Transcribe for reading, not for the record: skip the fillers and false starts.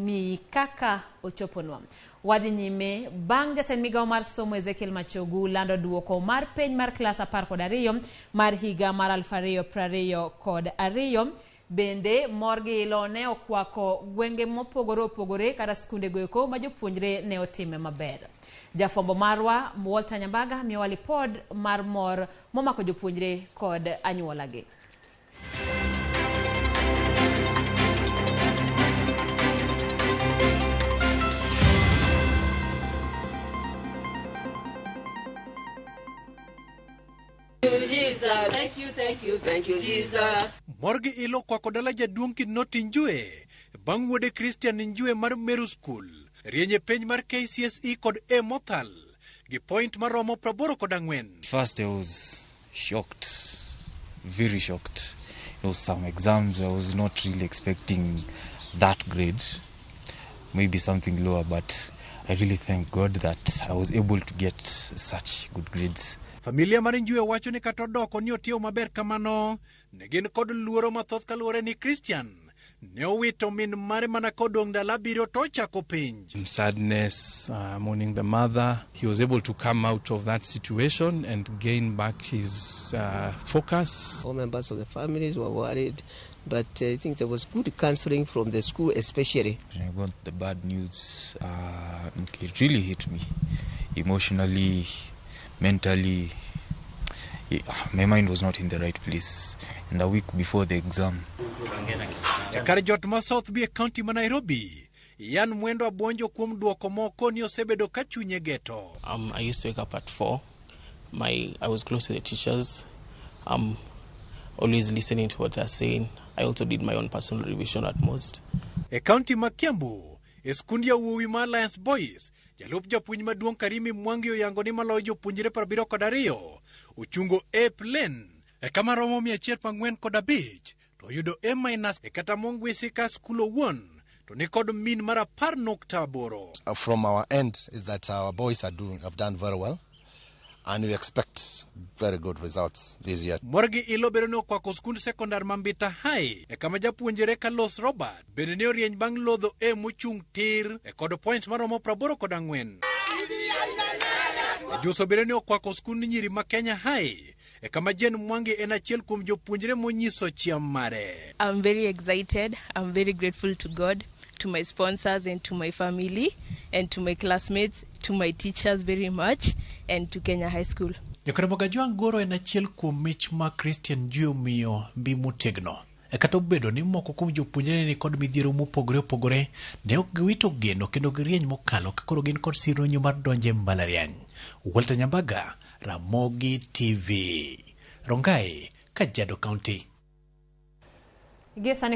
mi kaka ochoponwa. Wadhi nyime bang' jatend migawo mar somo Ezekiel Machogu lando duoko mar penj mar klas 12 mar higa mar 2022 bende morgi ilo ne okwako gwenge mopogore opogore kata skunde goeko ma jopuonjre ne otime maber. Jafombo marwa Walter Nyambaga miyowa lipod mar mor momako jopuonjre kod anyuolagi. Thank you, Jesus. Morgi ilo kwa kodala jaduong' Kinoti Njue, bang' wuode Christian Njue mar Meru School, rienye penj mar KCSE kod A Mothal, gi point maromo 84. First I was shocked, very shocked. You know, some exams I was not really expecting that grade, maybe something lower, but I really thank God that I was able to get such good grades. Familia mar Njue wacho ni kata odoko ni otiyo maber kamano, ne gin kod luoro mathoth kaluwore ni Christian ne owito min mare mana kodong' dala 7 to ochako penj. Sadness, mourning the mother. He was able to come out of that situation and gain back his focus. All members of the families were worried, but I think there was good counseling from the school especially. When I got the bad news, it really hit me emotionally, mentally. My mind was not in the right place. In the week before the exam. Jakar jot ma South Bay County ma Nairobi, Yan Mwendo abonjo kuom duoko moko ni osebedo ka chunye geto. I used to wake up at 4. I was close to the teachers. Always listening to what they're saying. I also did my own personal revision at most. E county ma Kiambu, eskundi ya wuowi ma Alliance Boys, jalup japuonj maduong' Karimi Mwangi oyango ni maloyo jopuonjre 72 ochungo A plane e kama romo 145 to yudo A- e kata mongwisi ka school owuon to ni kod min mar 10.8. From our end is that our boys have done very well, and we expect very good results this year. Morgi ilo bero ni okwako skund sekondar Mambita High e kama japuonjre Carlos Robert bende ne orieny bang' lodho A mochung' tir e kod points maromo 84. Juso bero ni okwako skund nyiri ma Kenya High e kama Jen Mwangi en achiel kuom jopuonjre monyiso chiam mare. I'm very excited. I'm very grateful to God, to my sponsors and to my family and to my classmates, to my teachers very much, and to Kenya High School. Jokaramo Juang Goro en achiel kuom mich ma Christian Njue omiyo mbi motegno. E kata obedo ni moko kuom jopuonjre ni kod midhiero mopogore opogore, ne ok giwito geno kendo girieny mokalo ka koro gin kod sironyo mar donje mbalariany. Walter Nyambaga, Ramogi TV, Rongai, Kajiado County.